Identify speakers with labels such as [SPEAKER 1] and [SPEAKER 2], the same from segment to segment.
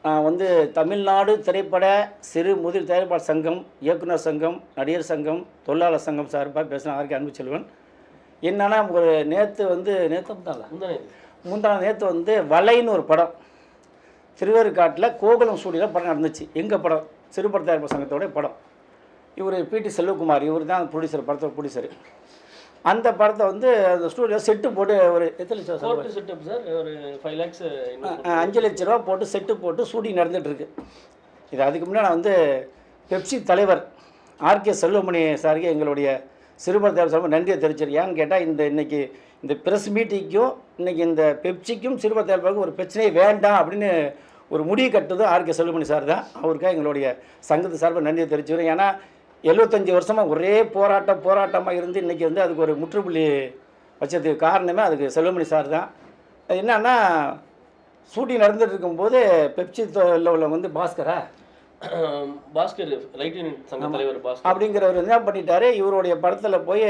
[SPEAKER 1] நான் வந்து தமிழ்நாடு திரைப்பட சிறு முதிர் தயாரிப்பாளர் சங்கம், இயக்குனர் சங்கம், நடிகர் சங்கம், தொழிலாளர் சங்கம் சார்பாக பேசுகிறேன். அவருக்கு அன்பு செல்வன். என்னன்னா ஒரு நேற்று வந்து நேற்று வந்து வலைன்னு ஒரு படம் திருவேற்காட்டில் கோகுலம் ஸ்டூடியோவில் படம் நடந்துச்சு. எங்கள் படம் சிறுபட தயாரிப்பாளர் சங்கத்தோடைய படம். இவர் பிடி செல்வகுமார், இவர் தான் ப்ரொடியூசர், படத்தோட ப்ரொடியூசர். அந்த படத்தை வந்து அந்த ஸ்டூடியோ செட்டு போட்டு ஒரு எத்தனை லட்சம்
[SPEAKER 2] செட்டப் சார், ஒரு 5 lakhs
[SPEAKER 1] 5 லட்ச ரூபா போட்டு செட்டு போட்டு ஷூட்டிங் நடந்துகிட்ருக்கு. இது அதுக்கு முன்னாடி நான் வந்து பெப்சி தலைவர் ஆர்கே செல்வமணி சாருக்கு எங்களுடைய சிறுபட தயாரிப்பாளர் சார்பாக நன்றியை தெரிவிச்சிருக்கேன். ஏன்னு கேட்டால் இன்றைக்கி இந்த ப்ரெஸ் மீட்டிங்க்கும் இன்றைக்கி இந்த பெப்சிக்கும் சிறுபட தயாரிப்பாளருக்கும் ஒரு பிரச்சனையே வேண்டாம் அப்படின்னு ஒரு முடிவு கட்டுறது ஆர்கே செல்வமணி சார் தான். அவருக்காக எங்களுடைய சங்கத்து சார்பாக நன்றியை தெரிவிச்சுக்கிறேன். ஏன்னா 75 வருஷமாக ஒரே போராட்டமாக இருந்து இன்றைக்கி வந்து அதுக்கு ஒரு முற்றுப்புள்ளி வச்சதுக்கு காரணமே அதுக்கு செல்வமணி சார் தான். அது என்னன்னா ஷூட்டிங் நடந்துட்டு இருக்கும்போது பெப்சி லெவலில் வந்து பாஸ்கர்
[SPEAKER 2] லைட்டின் சங்க தலைவர் பாஸ்கர்
[SPEAKER 1] அப்படிங்கிறவர் என்ன பண்ணிட்டாரு, இவருடைய படத்தில் போய்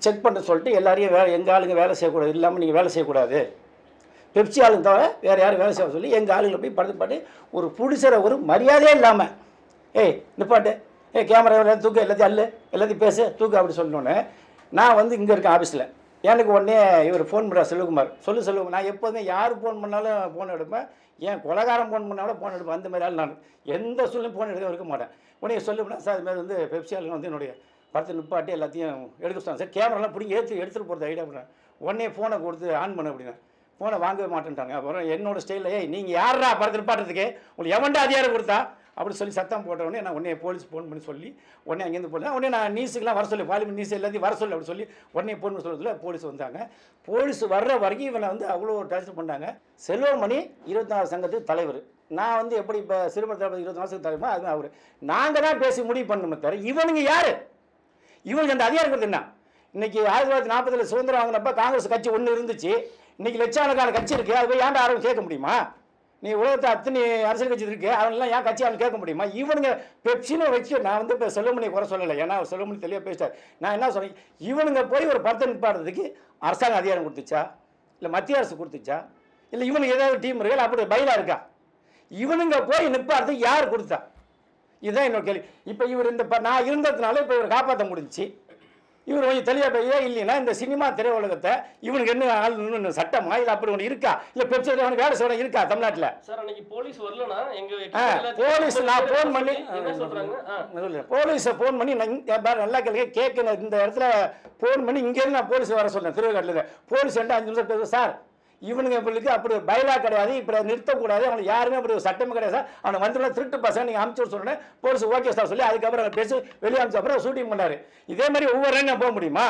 [SPEAKER 1] செக் பண்ண சொல்லிட்டு எல்லாரையும் எங்கள் ஆளுங்க வேலை செய்யக்கூடாது, இல்லாமல் நீங்கள் வேலை செய்யக்கூடாது, பெப்சி ஆளுங்க தவிர வேறு யாரும் வேலை செய்ய சொல்லி எங்கள் ஆளுங்களை போய் படத்து பாட்டு ஒரு ப்ரொடியூசரை ஒரு மரியாதையே இல்லாமல் நிப்பாட்டு, கேமரா தூக்கு, எல்லாத்தையும் பேசு தூக்கு அப்படி சொல்லணுன்னு நான் வந்து இங்கே இருக்கேன் ஆஃபீஸில். எனக்கு உடனே இவர் ஃபோன் பண்ணுறார் செல்வகுமார். செல்வகுமார், நான் எப்போதுமே யார் ஃபோன் பண்ணாலும் ஃபோன் எடுப்பேன், ஏன் கொலகாரம் ஃபோன் பண்ணாலும் ஃபோன் எடுப்பேன். அந்த மாதிரி ஆள் நான் எந்த சூழ்நிலையும் ஃபோன் எடுக்க இருக்க மாட்டேன். உடனே சொல்லுவேன், சார் இது மாதிரி வந்து பெப்சி ஆளுங்க வந்து என்னுடைய படத்தை நிப்பாட்டி எல்லாத்தையும் எடுக்க சொன்னாங்க சார், கேமராலாம் பிடிங்கி எடுத்துகிட்டு போகிறது ஐடியா பண்ணேன். உடனே ஃபோனை கொடுத்து ஆன் பண்ண அப்படின்னா ஃபோனை வாங்கவே மாட்டேன்ட்டாங்க. அப்புறம் என்னோடய ஸ்டைலில் நீங்கள் யாரா படத்தை நிப்பாட்டுறதுக்கு உங்களுக்கு எவன்டா அதிகாரம் கொடுத்தா அப்படி சொல்லி சத்தம் போட்டவுடனே நான் உடனே போலீஸ் ஃபோன் பண்ணி சொல்லி உடனே அங்கேருந்து போனேன். உடனே நான் நியூஸுக்கெலாம் வர சொல்லி பார்லிமெண்ட் நியூஸ் எல்லாத்தையும் வர சொல்லி அப்படி சொல்லி உடனே ஃபோன் பண்ணி சொல்கிறதுல போலீஸ் வந்தாங்க. போலீஸ் வர்ற வரைக்கும் இவனை வந்து அவ்வளோ டார்ச்சர் பண்ணாங்க. செல்வமணி 24 சங்கத்துக்கு தலைவர். நான் வந்து எப்படி இப்போ சிறுபட 24 வருஷத்துக்கு தலைவர், அது அவர். நாங்கள் தான் பேசி முடிவு பண்ணணுமே தவிர இவனுங்க யார், இவனுக்கு அந்த அதிகாரம் கொடுத்து என்ன? இன்றைக்கி 1940 சுதந்திரம் வாங்கினப்ப காங்கிரஸ் கட்சி ஒன்று இருந்துச்சு, இன்றைக்கி லட்சக்கணக்கான கட்சி இருக்குது. அது போய் ஏன்டா யாரும் கேட்க முடியுமா? நீ உலகத்தை அத்தனை அரசியல் கட்சி இருக்குது, அவனெல்லாம் ஏன் கட்சி அவன் கேட்க முடியுமா? இவனுங்க பெப்சின்னு வச்சு நான் வந்து இப்போ செல்வமணியை குறை சொல்லலை, ஏன்னா அவர் செல்வமணி தெளிவாக பேசிட்டார். நான் என்ன சொன்னேன், இவனுங்க போய் ஒரு படத்தை நிப்பாடுறதுக்கு அரசாங்கம் அதிகாரம் கொடுத்துச்சா, இல்லை மத்திய அரசு கொடுத்துச்சா, இல்லை இவனுக்கு ஏதாவது டீம் இருக்கா, அப்படி பயிலாக இருக்கா? இவனுங்க போய் நிப்பாடுறதுக்கு யார் கொடுத்தா? இதுதான் என்னோட கேள்வி. இப்போ இவர் இந்த நான் இருந்ததுனால இப்போ இவர் காப்பாற்ற முடிஞ்சிச்சு. இவர் கொஞ்சம் தெளிவாக போய் இல்லைன்னா இந்த சினிமா திரையுலகத்தை இவனுக்கு என்ன ஆள் சட்டமா இல்லை அப்படி ஒன்று இருக்கா, இல்லை பெப்சி அவனுக்கு வேலை செய்ய இருக்கா தமிழ்நாட்டில்?
[SPEAKER 2] சார் அன்னைக்கு போலீஸ் வரலனா
[SPEAKER 1] போலீஸ் நான் ஃபோன் பண்ணி போலீஸை ஃபோன் பண்ணி நல்லா கேட்கணும். இந்த இடத்துல ஃபோன் பண்ணி இங்கேருந்து நான் போலீஸ் வர சொல்றேன். திருவேற்காட்டில் போலீஸ் 5 நிமிஷம் பேசுவேன். சார் இவனுங்க இவங்களுக்கு அப்படி பயிலா கிடையாது, இப்படி நிறுத்தக்கூடாது, அவனுக்கு யாருமே அப்படி ஒரு சட்டமே கிடையாது சார், அவனை வந்து திருட்டு பசங்க நீங்கள் அனுப்பிச்சு சொல்கிறேன். போலீஸ் ஓகே சார் சொல்லி அதுக்கப்புறம் பேசி வெளியே அனுப்பிச்ச அப்புறம் ஷூட்டிங் பண்ணார். இதே மாதிரி ஒவ்வொரு நான் போக முடியுமா?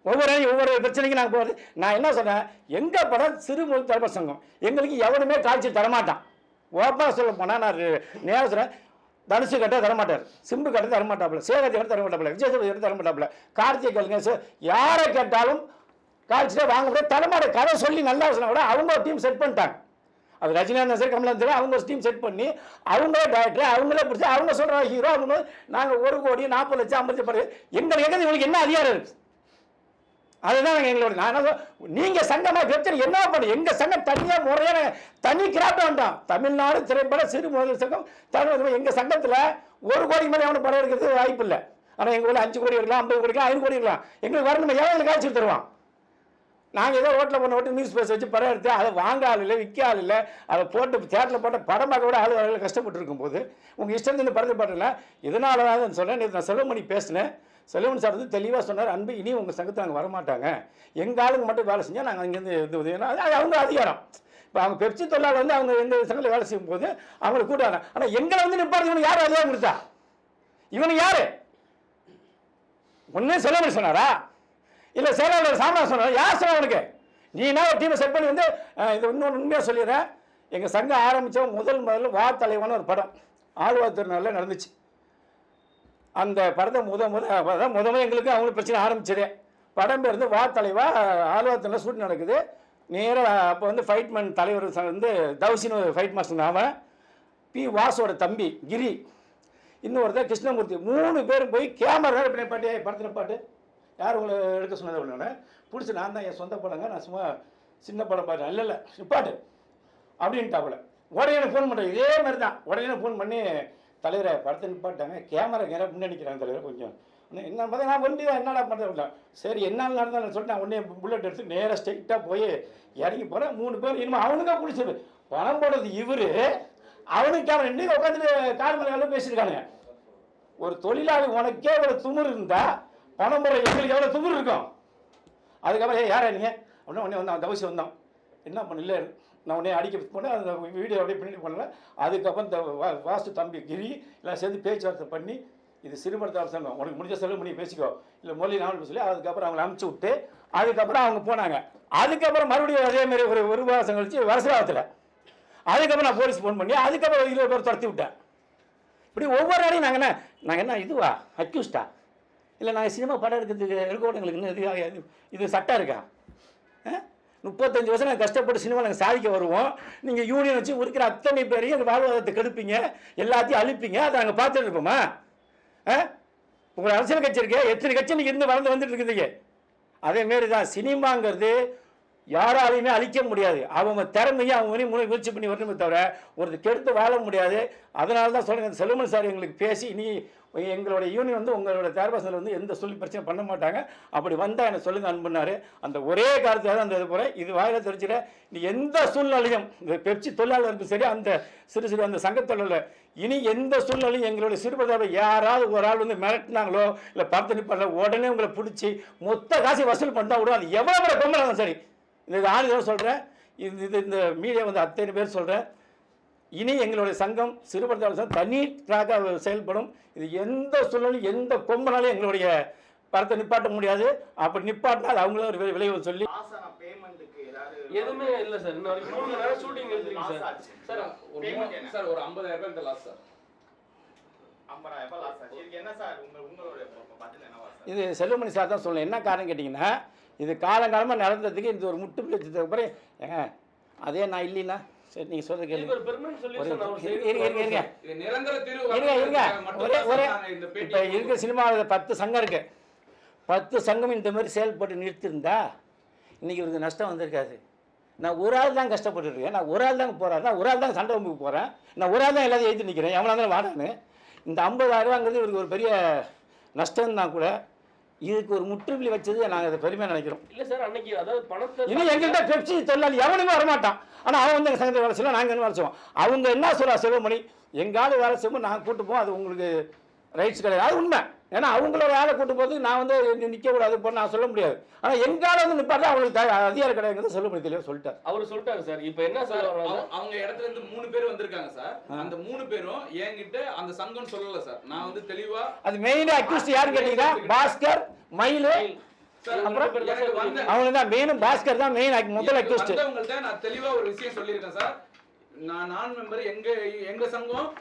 [SPEAKER 1] ஒவ்வொரு பிரச்சனைக்கும் நாங்கள் போகிறது. நான் என்ன சொன்னேன், எங்கள் படம் சிறுமுறை தயாரிப்பாளர் சங்கம், எங்களுக்கு எவனுமே காட்சி தரமாட்டான். ஓப்பனாக சொல்ல போனால் நான் நேரம் சொல்கிறேன், தனுசு கட்ட தரமாட்டார், சிம்பு கட்ட தரமாட்டாப்புல, சேகத்தை கட்ட தரமாட்டாப்புல, விஜய் சேதுபதி கட்ட தரமாட்டாப்புல, கார்த்திகை கலைஞர் சார் யாரை கேட்டாலும் காட்சியாக வாங்க முடியாது. தலைமாட கதை சொல்லி நல்லா சொன்னா கூட அவங்க ஒரு டீம் செட் பண்ணிட்டாங்க. அது ரஜினிகாந்த் சார், கமலஹாசன் சார், அவங்க ஒரு டீம் செட் பண்ணி அவங்களே டேரக்டர், அவங்களே பிடிச்சி அவங்க சொல்கிற ஹீரோ அவங்க நாங்கள் 1 கோடி 40 லட்சம் 50 லட்சம் எங்களுக்கு எங்கே இவங்களுக்கு என்ன அதிகாரம் இருக்குது? அதுதான் நாங்கள் எங்களோட நான் என்ன நீங்கள் சங்கமாக பிரச்சனை என்ன பண்ணு, எங்கள் சங்கம் தனியாக முறையான தனி கிராஃப்ட் வேண்டாம். தமிழ்நாடு திரைப்பட சிறு முதல் சங்கம் தமிழ் எங்கள் சங்கத்தில் 1 கோடிக்கு மேலே எவனும் படம் எடுக்கிறது வாய்ப்பு இல்லை. ஆனால் எங்கள் ஊரில் 5 கோடி இருக்கலாம், 50 கோடி 5 கோடி இருக்கலாம். எங்களுக்கு வரணும் எவ்வளோ காய்ச்சி தருவான். நாங்கள் ஏதோ ரோட்டில் போன ஓட்டு நியூஸ் பேச வச்சு படம் எடுத்து அதை வாங்க ஆள் இல்லை, விற்க ஆள் இல்லை, அதை போட்டு தேட்டரில் போட்ட படம் பார்க்க விட ஆளுநர்கள் கஷ்டப்பட்டு இருக்கும்போது உங்கள் இஷ்டத்துக்கு இந்த படத்தை பாட்டுல இதனால தான் சொன்னேன். நேற்று நான் செல்வமணி பேசினேன். செல்வமணி சார் வந்து தெளிவாக சொன்னார், அன்பு இனி உங்கள் சங்கத்தை நாங்கள் வரமாட்டாங்க, எங்கள் ஆளுங்க மட்டும் வேலை செஞ்சால் நாங்கள் அங்கேருந்து இது உதவினா அது அவங்க அதிகாரம். இப்போ அவங்க பெப்சி தொழிலாளர் வந்து அவங்க எங்கள் சங்கத்தில் வேலை செய்யும் போது அவங்களை கூட்டாங்க. ஆனால் எங்களை வந்து நிப்பாடு இவனுக்கு யார் அதிகாரம் கொடுத்தா? இவனுக்கு யார்? ஒன்றே செல்வமணி சொன்னாரா, இல்லை செயலாளர் சாமனா சொன்னார்? யார் சொன்ன உனக்கு? நீ என்ன ஒரு டீமை செட் பண்ணி வந்து இது இன்னொன்று உண்மையாக சொல்லிடுறேன். எங்கள் சங்கம் ஆரம்பித்த முதல்ல வா தலைவன் ஒரு படம் ஆழ்வார் திருநாளில் நடந்துச்சு. அந்த படத்தை முதல் எங்களுக்கு அவங்களுக்கு பிரச்சனை ஆரம்பிச்சதே. படம் பேர் வந்து வா தலைவா ஆழ்வார் திருநாள் ஷூட் நடக்குது. நேராக அப்போ வந்து ஃபைட்மேன் தலைவர் வந்து தௌசின்னு ஃபைட் மாஸ்டர், அவன் பி வாசோட தம்பி கிரி, இன்னொருத்தர் கிருஷ்ணமூர்த்தி, 3 பேரும் போய் கேமரா பாட்டு படத்தில் பாட்டு யார் உங்களை எடுக்க சொன்னது ஒன்று பிடிச்சி நான் தான் என் சொந்த படங்க, நான் சும்மா சின்ன படம் பார்த்தேன், இல்லை நிப்பாட்டு அப்படின்ட்டாப்புல. உடனே எனக்கு ஃபோன் பண்ணுறேன், இதே மாதிரி தான். உடனே ஃபோன் பண்ணி தலைவரை படத்தை நிப்பாட்டாங்க, கேமரா முன்னாடி நிற்கிறாங்க தலைவர், கொஞ்சம் என்ன பார்த்தா நான் வண்டி தான் என்னடா பண்ணுறேன். சரி என்ன நடந்தாலும் சொல்லிட்டு நான் உடனே புல்லட் எடுத்து நேராக ஸ்ட்ரைட்டாக போய் இறங்கி போகிறேன். 3 பேர் இனிமேல் அவனுக்கா பிடிச்சது பணம் போடுறது இவர், அவனுக்கு கேமரா இன்னைக்கு உட்காந்துட்டு கால் மேலே எவ்வளோ பேசியிருக்கானுங்க. ஒரு தொழிலாளி உனக்கே எவ்வளோ துமுறு இருந்தா பணம் போடுற எங்களுக்கு எவ்வளோ துமுறு இருக்கும். அதுக்கப்புறம் யாரா நீங்கள் அப்படின்னா உடனே வந்தான், தவசி வந்தான். என்ன பண்ணல நான் உடனே அடிக்க போனேன், அந்த வீடியோ அப்படியே பின்னாடி பண்ணல. அதுக்கப்புறம் இந்த வாஸ்து தம்பி கிரி எல்லாம் சேர்ந்து பேச்சுவார்த்தை பண்ணி இது சிறுபடுத்த அவசரம், உனக்கு முடிஞ்ச செலவு பண்ணி பேசிக்கோ, இல்லை மொழி நாவல் சொல்லி அதுக்கப்புறம் அவங்களை அனுப்பிச்சி விட்டு அதுக்கப்புறம் அவங்க போனாங்க. அதுக்கப்புறம் மறுபடியும் அதேமாரி ஒரு மாதம் கழிச்சு வருஷத்தில் அதுக்கப்புறம் நான் போலீஸ் ஃபோன் பண்ணி அதுக்கப்புறம் 20 பேர் துரத்தி விட்டேன். இப்படி ஒவ்வொரு நாளையும் நாங்கள் என்ன இதுவா அக்யூஸ்டா, இல்லை நாங்கள் சினிமா படம் எடுக்கிறதுக்கு எடுக்கோட்டங்களுக்கு இன்னும் இது சட்டம் இருக்கா? 35 வருஷம் நாங்கள் கஷ்டப்பட்டு சினிமா நாங்கள் சாதிக்க வருவோம். நீங்கள் யூனியன் வச்சு இருக்கிற அத்தனை பேரையும் எங்கள் வாழ்வாதாரத்தை கெடுப்பீங்க, எல்லாத்தையும் அழிப்பீங்க. அதை நாங்கள் பார்த்துட்டு இருப்போமா? உங்கள் அரசியல் கட்சி இருக்கு, எத்தனை கட்சி நீங்கள் இருந்து வளர்ந்து வந்துட்டு இருக்குதுங்க. அதேமாரி தான் சினிமாங்கிறது யாராலையுமே அழிக்க முடியாது. அவங்க திறமையை அவங்க முயற்சி பண்ணி வரணுமே தவிர ஒருத்தர் கெடுத்து வாழ முடியாது. அதனால தான் சொல்லுங்கள், செல்வமணி சார் எங்களுக்கு பேசி நீ எங்களோட யூனியன் வந்து உங்களோட தேர்வாசனில் வந்து எந்த சொல்லி பிரச்சனை பண்ண மாட்டாங்க, அப்படி வந்தால் எனக்கு சொல்லுங்க அனுப்புனாரு. அந்த ஒரே காரணத்தில் தான் அந்த இது போகிற இது வாயில தெரிஞ்சிட நீ எந்த சூழ்நிலையும் இந்த பெப்சி தொழிலாளருக்கு சரி, அந்த சிறு அந்த சங்கத்தொழில் இனி எந்த சூழ்நிலையும் எங்களுடைய சிறுபதாவை யாராவது ஒரு ஆள் வந்து மிரட்டினாங்களோ இல்லை படத்தை நிப்பாங்களோ உடனே உங்களை பிடிச்சி மொத்த காசு வசூல் பண்ணால் விடும். அது எவ்வளோ பொம்பளை சரி, இந்த ஆளுநர் சொல்கிறேன், இந்த மீடியா வந்து அத்தனை பேர் சொல்கிறேன், இனி எங்களுடைய சங்கம் சிறுபடுத்தாளர் சங்கம் தனி ட்ராக்காக செயல்படும். இது எந்த சூழ்நிலையும் எந்த கொம்பனாலும் எங்களுடைய படத்தை நிப்பாட்ட முடியாது. அப்படி நிப்பாட்டினா அது அவங்கள ஒரு விளைவு சொல்லி
[SPEAKER 2] எதுவுமே இல்லை சார். இன்ன வரைக்கும் 3 மணி நேரம் ஷூட்டிங் எடுத்துருக்கு சார்.
[SPEAKER 3] சார் ஒரு 50,000 ரூபாய் லாஸ் சார்.
[SPEAKER 1] இது செல்வமணி சார் தான் சொல்லணும். என்ன காரணம் கேட்டிங்கன்னா, இது காலங்காலமாக நடந்ததுக்கு இது ஒரு முட்டு பிடிச்சதுக்கு அப்புறம் ஏங்க அதே நான் இல்லைன்னா சரி நீங்கள் சொல்றது கேளுங்க. இப்போ இருக்கிற சினிமாவில் 10 சங்கம் இருக்கு. 10 சங்கம் இந்த மாதிரி செயல்பட்டு நிறுத்திருந்தா இன்னைக்கு இவருக்கு நஷ்டம் வந்திருக்காது. நான் ஒரு ஆள் தான் கஷ்டப்பட்டுருக்கேன், நான் ஒரு ஆள் தான் போகிறேன், நான் ஒரு ஆள் தான் சண்டை வம்புக்கு போகிறேன், நான் ஒரு ஆள் தான் எல்லாத்தையும் எழுதி நிற்கிறேன், எவ்வளோ இருந்தாலும் வாடான்னு. இந்த 50,000 ரூபாங்கிறது இவருக்கு ஒரு பெரிய நஷ்டம் தான் கூட. இதுக்கு ஒரு முற்றுப்புள்ளி வச்சது நாங்கள் அதை பெருமையாக நினைக்கிறோம்.
[SPEAKER 2] இல்லை சார், அன்னைக்கு அதாவது பணத்தை
[SPEAKER 1] இன்னும் எங்கள்கிட்ட பெப்சி தொழிலாளி எவனுமே வரமாட்டான். ஆனால் அவன் வந்து எங்கள் சங்கத்தில் வேலை செய்யலாம், நாங்கள் என்ன வேலை செய்வோம். அவங்க என்ன சொல்கிறா செல்வமணி, எங்காலும் வேலை செய்யும்போது நாங்கள் கூட்டு போவோம், அது உங்களுக்கு ரைட்ஸ் கிடையாது. அது உண்மை. ஏன்னா அவங்களோட வேலை கூட்டு போகிறது நான் வந்து நிற்கக்கூடாது போன நான் சொல்ல முடியாது. ஆனால் எங்கால வந்து நிற்பாரு அவங்களுக்கு அதிகாரம் கிடையாது செல்வமணி தெளிவாக சொல்லிட்டார்.
[SPEAKER 2] அவர் சொல்லிட்டாரு சார். இப்போ என்ன சார்,
[SPEAKER 3] அவங்க இடத்துல இருந்து 3 பேர் வந்திருக்காங்க சார். அந்த 3 பேரும் என்கிட்ட அந்த சங்கம் சொல்லல சார். நான் வந்து தெளிவா
[SPEAKER 1] அது மெயின் அக்யூஸ்ட் யாருன்னு கேட்டீங்கன்னா பாஸ்கர், மயிலு, அவங்க தான் மெயின். பாஸ்கர் தான் மெயின் முதல் அக்யூஸ்ட்.
[SPEAKER 3] உங்கள்கிட்ட நான் தெளிவா ஒரு விஷயம் சொல்லியிருக்கேன் சார். நான் மெம்பர் எங்க சங்கம்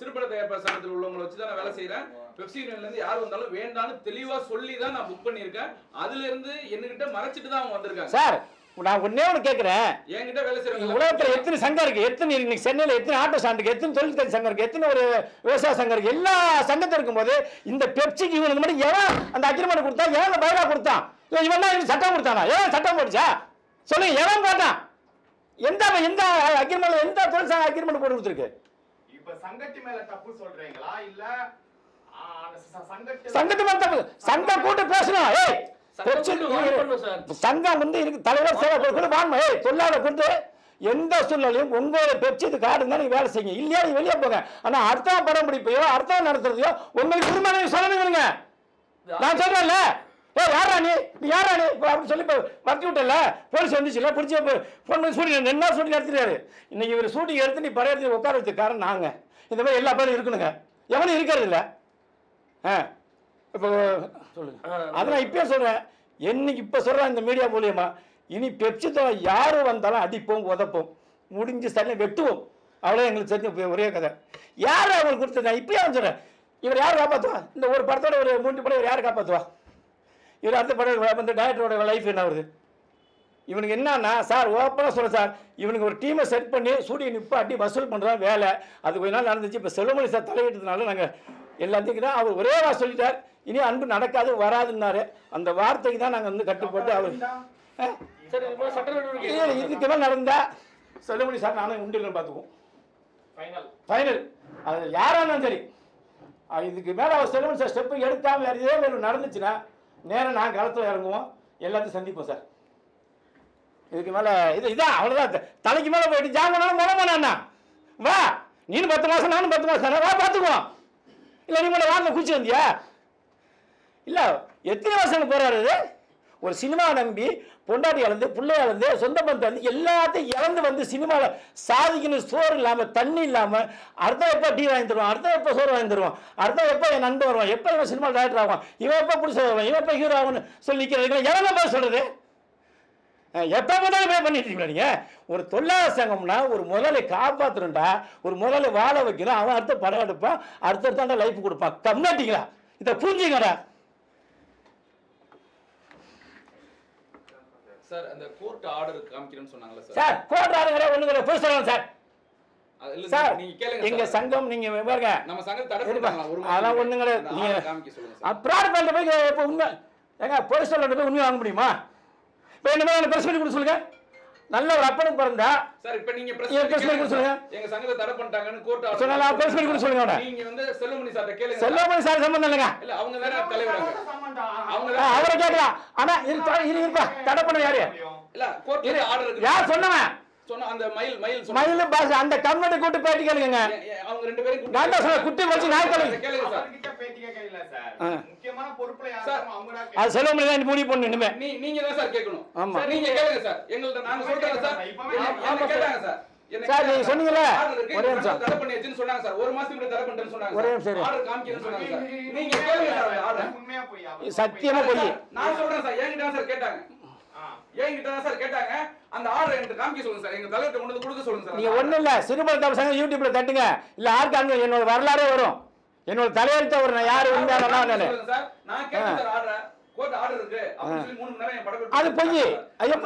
[SPEAKER 3] சிறுபட தயாரிப்பாளர் சங்கத்தில் உள்ளவங்களை வச்சு தான் நான் வேலை செய்யறேன். பெப்சி யூனியன்ல இருந்து யார் வந்தாலும் வேண்டான்னு தெளிவா சொல்லி தான் நான் புக் பண்ணியிருக்கேன். அதுல இருந்து என்கிட்ட மறைச்சிட்டு தான் அவங்க வந்திருக்காங்க
[SPEAKER 1] சார். நான் ஒன்னே ஒன்று கேட்குறேன்,
[SPEAKER 3] என்கிட்ட வேலை செய்யறவங்க
[SPEAKER 1] உலகத்தில் எத்தனை சங்கம் இருக்கு, எத்தனை இன்னைக்கு சென்னையில் எத்தனை ஆட்டோ ஸ்டாண்ட் இருக்கு, எத்தனை தொழிற்கட்சி சங்கம் இருக்கு, எத்தனை ஒரு விவசாய சங்கம் இருக்கு, எல்லா சங்கத்தில் இருக்கும்போது இந்த பெப்சிக்கு இவனுக்கு மட்டும் எவன் அந்த அக்ரிமெண்ட் கொடுத்தா, எவன் பயிரா கொடுத்தான், இவன் தான் சட்டம் கொடுத்தானா, எவன் சட்டம் போட்டுச்சா சொல்லுங்க, எவன் போட்டான், எந்த எந்த அக்ரிமெண்ட் எந்த தொழிற்சங்க அக்ரிமெண்ட் போட்டு கொடுத்துருக்கு?
[SPEAKER 4] இப்ப சங்கத்து மேல தப்பு சொல்றீங்களா இல்ல
[SPEAKER 1] சங்கத்து மேல தப்பு? சங்கம் கூட்டு பேசணும். சங்கம் வந்து இருக்கு, தலைவர் சேவை வாங்க. தொழிலாளர் கொடுத்து எந்த சூழ்நிலையும் உங்களோட பெப்சி கார்டு தான் நீங்க வேலை செய்யுங்க, இல்லையா நீங்க வெளியே போங்க. ஆனா அர்த்தம் படம் பிடிப்பையோ அர்த்தம் நடத்துறதையோ உங்களுக்கு குடும்பம் சொல்லணுங்க. நான் சொல்றேன்ல, யாரா நீ யாரா நீ அப்படின்னு சொல்லி வரட்டி விட்டல, போலீஸ் வந்துச்சுல, பிடிச்சி ஃபோன் பண்ணி ஷூட்டிங் என்ன ஷூட்டிங் எடுத்துட்டாரு. இன்னைக்கு இவர் ஷூட்டிங் எடுத்து நீ படம் எடுத்து உட்கார வச்சுக்காரன் நாங்க. இந்த மாதிரி எல்லா பேரும் இருக்கணுங்க, எவனும் இருக்கிறது இல்லை. இப்போ சொல்லுங்க. அதை நான் இப்பயே சொல்றேன், என்னைக்கு இப்போ சொல்றேன் இந்த மீடியா மூலியமா, இனி பெப்சி யாரு வந்தாலும் அடிப்போம், உதப்போம், முடிஞ்சு சரியாக வெட்டுவோம். அவ்வளோ எங்களுக்கு தெரிஞ்ச ஒரே கதை. யார் அவங்களுக்கு கொடுத்தது நான் இப்பயே சொல்றேன். இவர் யார் காப்பாற்றுவா? இந்த ஒரு படத்தோட ஒரு 3 படம் இவர் யார் காப்பாற்றுவா? இவர் அடுத்த படம் வந்து டைரக்டரோட லைஃப் என்ன வருது? இவனுக்கு என்னன்னா சார், ஓப்பனாக சொல்ல சார், இவனுக்கு ஒரு டீமை செட் பண்ணி சூடியை நிப்பாட்டி வசூல் பண்ணுறான் வேலை. அது கொஞ்ச நாள் நடந்துச்சு. இப்போ செல்வமணி சார் தலையிட்டதுனால நாங்கள் எல்லாத்துக்கும் தான் அவர் ஒரே வாரம் சொல்லிட்டார், இனி அன்பு நடக்காது வராதுன்னாரு. அந்த வார்த்தைக்கு தான் நாங்கள் வந்து கட்டுப்பட்டு அவர் இதுக்கு மேலே நடந்தா செல்வமணி சார் நானும் உண்டு இல்லைன்னு பார்த்துக்குவோம். ஃபைனல். அது யாராக இருந்தாலும் சரி, இதுக்கு மேலே அவர் செல்வன் சார் ஸ்டெப்பு எடுக்காமல் வேறு இதே மாதிரி நடந்துச்சுன்னா நேரம் நான் களத்தில் இறங்குவோம், எல்லாத்தையும் சந்திப்போம் சார். இதுக்கு மேலே இதான் அவ்வளோதான். தலைக்கு மேலே போயிட்டு ஜாமனாலும் முடமானா வா, நீனும் 10 மாதம் நானும் 10 மாதம் வா பார்த்துக்குவோம். இல்லை நீ மேலே வாங்க குச்சி வந்தியா? இல்லை எத்தனை வருஷம் போகிறாரு இது? ஒரு சினிமா நம்பி பொண்டாட்டி இழந்து பிள்ளை இழந்து சொந்த பந்தம் வந்து எல்லாத்தையும் இழந்து வந்து சினிமாவில் சாதிக்கணும். சோறு இல்லாமல் தண்ணி இல்லாமல் அடுத்த எப்போ டீ வாங்கி தருவான், அடுத்த எப்போ சோறு வாங்கி தருவான், அடுத்த எப்போ என் நண்பன் வருவான், எப்போ இவன் சினிமா டேரக்டர் ஆகும், இவன் எப்போ பிடிச்ச வருவான், இவன் எப்போ ஹீரோ ஆகும்னு சொல்லி நிற்கிறதுக்கு எவ்வளோ பேர் சொல்கிறது? எப்போ போனாலும் பே பண்ணிட்டு இருக்கீங்களா நீங்கள்? ஒரு தொழிலாளர் சங்கம்னா ஒரு முதலை காப்பாற்றணும்டா, ஒரு முதலை வாழ வைக்கணும், அவன் அடுத்த படம் எடுப்பான், அடுத்தடுத்தாண்ட லைஃப் கொடுப்பான். கம்னாட்டிங்களா? இதை புரிஞ்சுக்கடா.
[SPEAKER 3] சார் அந்த கோர்ட் ஆர்டர் காமிக்கிறேன்னு சொன்னாங்கல்ல சார்.
[SPEAKER 1] சார் கோர்ட் ஆர்டர் ஒண்ணுங்கற போய் சொல்லலாம் சார். சார்
[SPEAKER 3] நீங்க கேளுங்க.
[SPEAKER 1] எங்க சங்கம் நீங்க பாருங்க,
[SPEAKER 3] நம்ம சங்கம் தடை பண்ணிட்டாங்களா? ஒரு
[SPEAKER 1] அதெல்லாம் ஒண்ணுங்கற நீங்க
[SPEAKER 3] காமிக்க சொல்லுங்க சார்.
[SPEAKER 1] அப்ராட் பண்ண போய் இப்ப உண்மை ஏங்க போய் சொல்றது போய் உண்மை வாங்க முடியுமா? இப்ப என்ன மாதிரி பிரஸ் பண்ணி கொடுக்க சொல்லுங்க. நல்ல ஒரு அப்பனுக்கு பிறந்தா
[SPEAKER 3] சார் இப்ப நீங்க பிரஸ்
[SPEAKER 1] பண்ணி கொடுக்க சொல்லுங்க.
[SPEAKER 3] எங்க சங்கத்தை தடை பண்ணிட்டாங்கன்னு கோர்ட் ஆர்டர்
[SPEAKER 1] சொன்னா பிரஸ் பண்ணி கொடுக்க சொல்லுங்க.
[SPEAKER 3] நீங்க வந்து செல்வமணி சார்ட்ட கேளுங்க.
[SPEAKER 1] செல்வமணி சார் சம்பந்தம் இல்லங்க.
[SPEAKER 3] இல்ல அவங்க வேற தலைவராங்க. அவங்க
[SPEAKER 1] அவரை கேட்கலாம். ஆனா இருப்பா தடை பண்ண யாரு?
[SPEAKER 3] இல்ல கோர்ட்ல ஆர்டர் இருக்கு.
[SPEAKER 1] யார் சொன்னவன்?
[SPEAKER 3] சொன்ன அந்த மயில்
[SPEAKER 1] மயில் பாஸ் அந்த கம்யூனிட்டி கூட்டி பேட்டி கேளுங்க.
[SPEAKER 3] அவங்க ரெண்டு பேரும்
[SPEAKER 1] நான் தான் சொல்ல குட்டி வச்சு நான் கேளுங்க.
[SPEAKER 3] கேளுங்க சார்.
[SPEAKER 4] கிட்ட பேட்டி கேட்கல சார். முக்கியமான பொறுப்புல யாரும் அவங்கடா
[SPEAKER 1] அது செல்வமணி தான் முடிவு பண்ணு இனிமே.
[SPEAKER 3] நீங்க தான் சார் கேட்கணும்.
[SPEAKER 1] ஆமா.
[SPEAKER 3] சார் நீங்க கேளுங்க சார். எங்கள்ட்ட நாங்க சொல்றோம் சார். ஆமா கேட்டாங்க சார்.
[SPEAKER 1] சார் நீங்க சொன்னீங்கல ஒரே நிமிஷம்
[SPEAKER 3] தடை பண்ணியாச்சுன்னு சொன்னாங்க சார். ஒரு மாசத்துக்கு முன்னாடி தடை பண்ணிட்டேன்னு சொன்னாங்க.
[SPEAKER 1] ஒரே நிமிஷம்
[SPEAKER 3] ஆர்டர் காமிக்கிறேன்னு சொன்னாங்க சார். நீங்க கேளுங்க சார் ஆர்டர்.
[SPEAKER 4] உண்மையா போய்
[SPEAKER 1] சத்தியமா போய்
[SPEAKER 3] நான் சொல்றேன் சார். என்கிட்ட தான் சார் கேட்டாங்க. என்கிட்ட தான் சார் கேட்டாங்க. அந்த ஆர்டர் எனக்கு காமிக்க சொல்லுங்க சார். எங்க தலைவர்ட்ட கொண்டு வந்து கொடுக்க சொல்லுங்க சார்.
[SPEAKER 1] நீங்க ஒண்ணும் இல்ல சிறுபலத்தாம் சங்கம் யூடியூப்ல தட்டுங்க. இல்ல ஆர்காங்க என்னோட வரலாறே வரும். என்னோட தலைவர்ட்ட ஒரு நான் யாரு உண்மையான நானே
[SPEAKER 3] சார். நான் கேட்டேன் சார் ஆர்டர். கோர்ட் ஆர்டர் இருக்கு. அப்படி சொல்லி 3 மணி நேரம் என் படம்
[SPEAKER 1] அது பொய். ஐயோ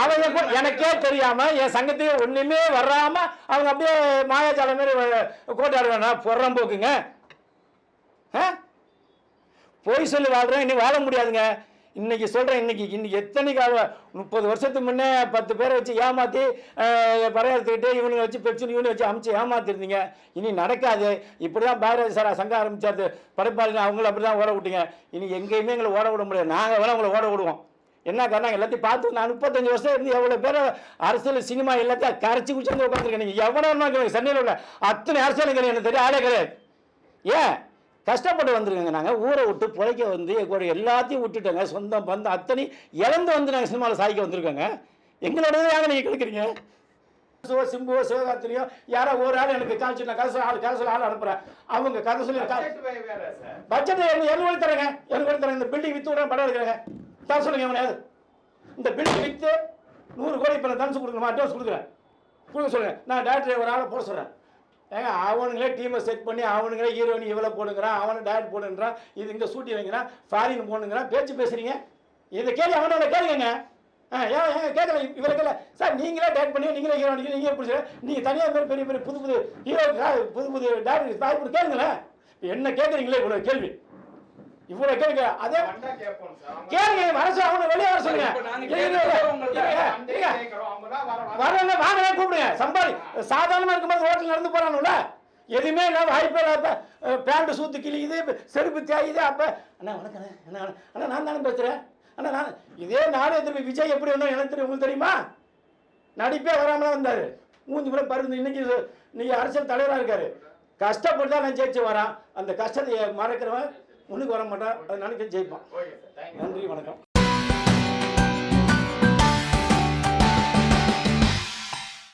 [SPEAKER 1] அவன் எனக்கே தெரியாம என் சங்கத்தையே ஒண்ணுமே வராம அவங்க அப்படியே மாயாஜாலம் மாதிரி கோர்ட் ஆர்டர் வேணா பொறம்போக்குங்க. போய் சொல்லி வாழ்றேன் இனி வாழ முடியாதுங்க. இன்னைக்கு சொல்கிறேன், இன்னைக்கு எத்தனை 30 வருஷத்துக்கு முன்னே 10 பேரை வச்சு ஏமாற்றி பரையறுத்துக்கிட்டு இவனுங்க வச்சு பெப்சின் இவனு வச்சு அமுச்சு ஏமாத்திருந்தீங்க. இனி நடக்காது. இப்படி தான் பாரதி சார் சங்கம் ஆரம்பிச்சாரு படைப்பாளிங்க, அவங்கள அப்படி தான் ஓட விட்டீங்க. இனி எங்கேயுமே எங்களை ஓட விட முடியாது. நாங்கள் வேணால் உங்களை ஓட விடுவோம். என்ன காரணம் எல்லாத்தையும் பார்த்து நான் 35 வருஷம் இருந்து எவ்வளோ பேர் அரசியல் சினிமா எல்லாத்தையும் கரைச்சி குடிச்சு உட்காந்துருக்கேன். நீங்கள் எவ்வளோ சென்னையில் உள்ள அத்தனை அரசியலுங்க எனக்கு தெரியும் ஆளே கிடையாது. ஏன் கஷ்டப்பட்டு வந்துருக்கோங்க. நாங்கள் ஊரை விட்டு பிழைக்க வந்து எங்களோட எல்லாத்தையும் விட்டுட்டோங்க. சொந்தம் பந்தம் அத்தனை இழந்து வந்து நாங்கள் சினிமாவில் சாய்க்க வந்திருக்கோங்க. எங்களோட யாங்க நீங்கள் கேட்குறீங்க? சிம்புவோ சிவகார்த்தினியோ யாரோ ஒரு ஆள் எனக்கு காய்ச்சி நான் கதை சொல்ல ஆள் அனுப்புகிறேன். அவங்க கதை சொல்லி பட்ஜெட் 7 கோடி தரேங்க. 7 கோடி தரேன். இந்த பில்டிங் விற்று விட படம் எடுக்கிறேங்க. தான் சொல்லுங்க எவனையாவது இந்த பில்டிங் விற்று 100 கோடி இப்போ நான் தனுசு கொடுக்கணுமா அட்வான்ஸ் கொடுக்க சொல்லுங்கள். நான் டேரக்டர் ஒரு ஆளை போட சொல்கிறேன். ஏங்க அவனுங்களே டீமை செட் பண்ணி அவனுங்களே ஹீரோயின் இவ்வளோ போடுங்கிறான், அவனை டேரக்ட் போடுங்கிறான், இது இங்கே ஷூட்டிங் வைங்கிறான், ஃபாரின் போடுங்கிறான், பேச்சு பேசுகிறீங்க. இதை கேள்வி அவனோட கேளுங்க. ஏன் கேட்கல இவரை கேட்கல சார். நீங்களே டேரக்ட் பண்ணி நீங்களே ஹீரோ நீங்களே பிடிச்ச நீங்கள் தனியாக மாதிரி பெரிய பெரிய புது ஹீரோ புது டேரக்டர் வாய்ப்பு கேளுங்களேன். என்ன கேட்குறீங்களே இவ்வளோ கேள்வி இவ்வளோ கேட்க அதே கேளுங்க. அரசு அவனை வெளியே வர சொல்லுங்க. வரல வாங்கவே கூப்பிடுங்க. சம்பாதி சாதாரணமாக இருக்கும்போது ஹோட்டல் நடந்து போகிறானுல்ல எதுவுமே இல்லை வாய்ப்பே இல்லை. பேண்ட் சூத்து கிழிக்குது, செருப்பு தேயுது. அப்போ அண்ணா வணக்கம் அண்ணா அண்ணா நான் தானே பேசுகிறேன். அண்ணா நான் இதே நானே திரும்பி விஜய் எப்படி வந்தோம் எனக்கு தெரியும். உங்களுக்கு தெரியுமா? நடிப்பே வராமலாம் வந்தார். மூஞ்சி கூட பருந்து. இன்னைக்கு அரசியல் தலைவராக இருக்காரு. கஷ்டப்பட்டு தான் நான் ஜெயிச்சு வரான். அந்த கஷ்டத்தை மறக்கிறவன் முன்னுக்கு வர மாட்டான். அது நினைக்க ஜெயிப்பான். நன்றி வணக்கம்.